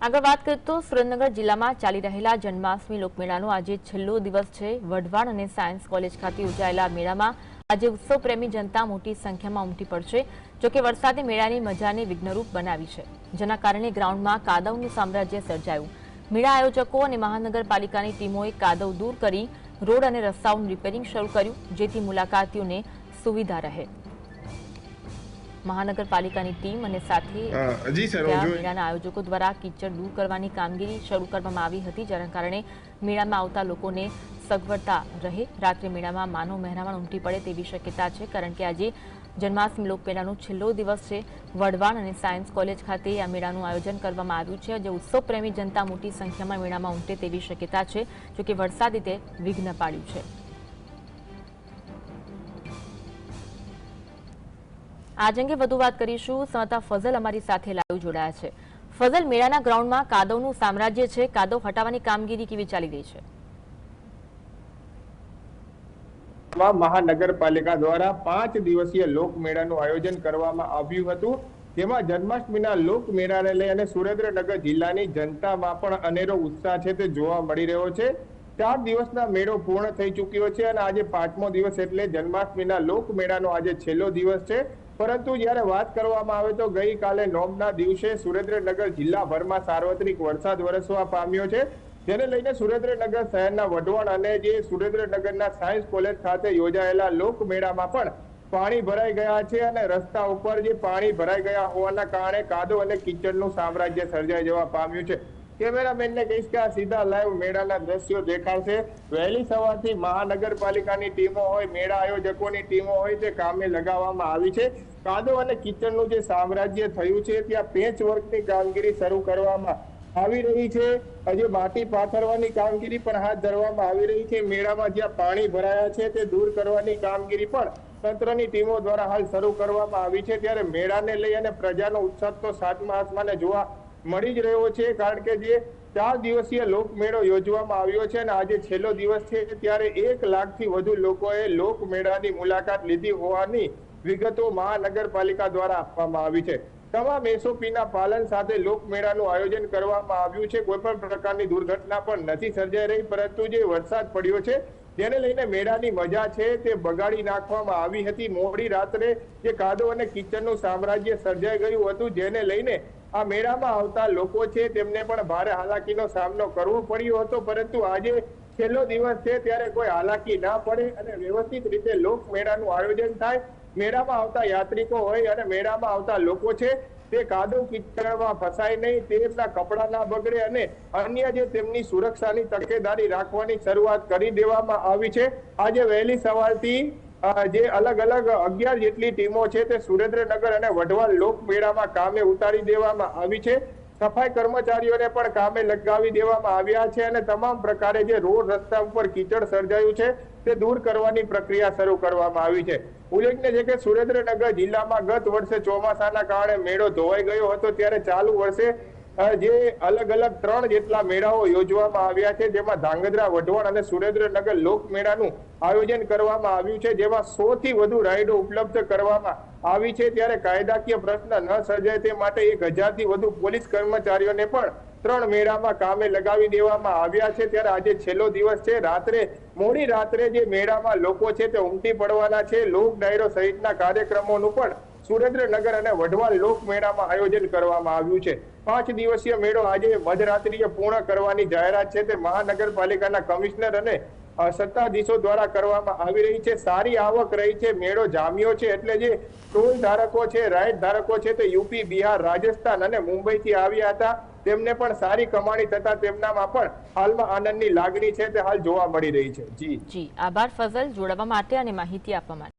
આગળ વાત કરીએ તો સુરેન્દ્રનગર જિલ્લામાં ચાલી રહેલા જન્માષ્ટમી લોકમેળાનો આજે છેલ્લો દિવસ છે। વઢવાણ અને સાયન્સ કોલેજ ખાતે યોજાયેલા મેળામાં આજે ઉત્સવ પ્રેમી જનતા મોટી સંખ્યામાં ઉમટી પડશે। જોકે વરસાદે મેળાની મજાને વિઘ્નરૂપ બનાવી છે, જેના કારણે ગ્રાઉન્ડમાં કાદવનું સામ્રાજ્ય સર્જાયું। મેળા આયોજકો અને મહાનગરપાલિકાની ટીમોએ કાદવ દૂર કરી રોડ અને રસ્તાઓનું રિપેરિંગ શરૂ કર્યું, જેથી મુલાકાતીઓને સુવિધા રહે। મહાનગરપાલિકાની ટીમ અને સાથે મેળાના આયોજકો દ્વારા કીચડ દૂર કરવાની કામગીરી શરૂ કરવામાં આવી હતી, જેના કારણે મેળામાં આવતા લોકોને સગવડતા રહે। રાત્રે મેળામાં માનવ મહેરામણ ઉમટી પડે તેવી શક્યતા છે, કારણ કે આજે જન્માષ્ટમી લોકમેળાનો છેલ્લો દિવસ છે। વઢવાણ અને સાયન્સ કોલેજ ખાતે આ મેળાનું આયોજન કરવામાં આવ્યું છે। આજે ઉત્સવ પ્રેમી જનતા મોટી સંખ્યામાં મેળામાં ઉમટે તેવી શક્યતા છે, જોકે વરસાદે તે વિઘ્ન પાડ્યું છે। આજ અંગે વધુ વાત કરીશું। સંવાદદાતા ફઝલ અમારી સાથે લાઈવ જોડાયા છે। ફઝલ, મેળાના ગ્રાઉન્ડમાં કાદવનું સામ્રાજ્ય છે, કાદવ હટાવવાની કામગીરી કેવી ચાલી રહી છે? મહાનગરપાલિકા દ્વારા 5 દિવસીય લોકમેળાનું આયોજન કરવામાં આવ્યું હતું, જેમાં જન્માષ્ટમીના લોકમેળાને લઈ અને સુરેન્દ્રનગર જિલ્લાની જનતામાં પણ અનેરો ઉત્સાહ છે તે જોવા મળી રહ્યો છે। 4 દિવસના મેળો પૂર્ણ થઈ ચૂક્યો છે અને આજે 5મો દિવસ એટલે જન્માષ્ટમીના લોકમેળાનો આજે છેલ્લો દિવસ છે। પરંતુ જ્યારે વાત કરવામાં આવે તો ગઈકાલે નોમના દિવસે સુરેન્દ્રનગર જિલ્લાભરમાં સાર્વત્રિક વરસાદ વરસવા પામ્યો છે, જેને લઈને સુરેન્દ્રનગર શહેરના વઢવાણ અને જે સુરેન્દ્રનગરના સાયન્સ કોલેજ ખાતે યોજાયેલા લોકમેળામાં પણ પાણી ભરાઈ ગયા છે અને રસ્તા ઉપર જે પાણી ભરાઈ ગયા હોવાના કારણે કાદવ અને કીચડનું સામ્રાજ્ય સર્જાઈ જવા પામ્યું છે। કેમેરામેનને કહીશ કે આ સીધા લાઈવ મેળાના દ્રશ્યો દેખાડશે। વહેલી સવારથી મહાનગરપાલિકાની ટીમો હોય, મેળા આયોજકોની ટીમો હોય તે કામે લગાવવામાં આવી છે। કાદવ અને કીચડનું જે સામ્રાજ્ય થયું છે ત્યાં પેચવર્કની કામગીરી શરૂ કરવામાં આવી રહી છે। હજુ માટી પાથરવાની કામગીરી પણ હાથ ધરવામાં આવી રહી છે। મેળામાં જ્યાં પાણી ભરાયા છે તે દૂર કરવાની કામગીરી પણ તંત્રની ટીમો દ્વારા હાલ શરૂ કરવામાં આવી છે। ત્યારે મેળાને લઈ અને પ્રજાનો ઉત્સાહ તો સાતમા આસમાને જોવા મળી જ રહ્યો છે, કારણ કે જે 4 દિવસીય લોકમેળો યોજવામાં આવ્યો છે અને આજે છેલ્લો દિવસ છે, ત્યારે 1 લાખથી વધુ લોકોએ લોકમેળાની મુલાકાત લીધી હોવાની વિગતો મહાનગરપાલિકા દ્વારા આપવામાં આવી છે। તમામ એસઓપીના પાલન સાથે લોકમેળાનું આયોજન કરવામાં આવ્યું છે। કોઈ પણ પ્રકારની દુર્ઘટના પણ નથી સર્જાઈ રહી, પરંતુ જે વરસાદ પડ્યો છે જેને લઈને મેળાની મજા છે તે બગાડી નાખવામાં આવી હતી। મોડી રાત્રે જે કાદવ અને કીચડનું સામ્રાજ્ય સર્જાઈ ગયું હતું, જેને લઈને આ મેળામાં આવતા લોકો છે તેમને પણ ભારે હાલાકીનો સામનો કરવો પડ્યો હતો, પરંતુ આજે છેલ્લો દિવસ છે ત્યારે કોઈ હાલાકી ના પડે અને વ્યવસ્થિત રીતે લોકમેળાનું આયોજન થાય। મેળામાં આવતા યાત્રિકો હોય અને મેળામાં આવતા લોકો છે તે કાદવ કીચડમાં ફસાય નહીં, તેમના કપડાં ના બગડે અને અન્ય જે તેમની સુરક્ષાની તકેદારી રાખવાની શરૂઆત કરી દેવામાં આવી છે। આજે વહેલી સવારથી જે અલગ અલગ 11 જેટલી ટીમો છે તે સુરેન્દ્રનગર અને વઢવાણ લોકમેળામાં કામે ઉતારી દેવામાં આવી છે। સફાઈ કર્મચારીઓને પણ કામે લગાવી દેવામાં આવ્યા છે અને તમામ પ્રકારે જે રોડ રસ્તા ઉપર કીચડ સર્જાયું છે તે દૂર કરવાની પ્રક્રિયા શરૂ કરવામાં આવી છે। ઉલ્લેખનીય છે કે સુરેન્દ્રનગર જિલ્લામાં ગત વર્ષે ચોમાસાના કારણે મેળો ધોવાઈ ગયો હતો, ત્યારે ચાલુ વર્ષે જે અલગ અલગ 3 જેટલા મેળાઓ યોજવામાં આવ્યા છે, જેમાં ધાંગધ્રા, વઢવાણ અને સુરેન્દ્રનગર લોકમેળાનું આયોજન કરવામાં આવ્યું છે, જેમાં 100થી વધુ રાઇડો ઉપલબ્ધ કરવામાં આવી છે। ત્યારે કાયદાકીય પ્રશ્ન ન સર્જાય તે માટે 1000થી વધુ પોલીસ કર્મચારીઓને પણ 3 મેળામાં કામે લગાવી દેવામાં આવ્યા છે। ત્યારે આજે છેલ્લો દિવસ છે, રાત્રે મોડી રાત્રે જે મેળામાં લોકો છે તે ઉમટી પડવાના છે। લોક ડાયરો સહિતના કાર્યક્રમોનું પણ સુરેન્દ્રનગર અને વઢવાણ લોકમેળામાં આયોજન કરવામાં આવ્યું છે। 5 દિવસીય મેળો આજે મધરાત્રિએ પૂર્ણ કરવાની જાહેરાત છે તે મહાનગરપાલિકાના કમિશનર અને સત્તાધીશો દ્વારા કરવામાં આવી રહી છે। સારી આવક રહી છે, મેળો જામ્યો છે, એટલે જે ટોલ ધારકો છે, રાઇડ ધારકો છે તે યુપી, બિહાર, રાજસ્થાન અને મુંબઈથી આવ્યા હતા, તેમને પણ સારી કમાણી થતા તેમનામાં પણ હાલમાં આનંદની લાગણી છે તે હાલ જોવા મળી રહી છે। જી આભાર ફઝલ, જોડાવા માટે અને માહિતી આપવા માટે।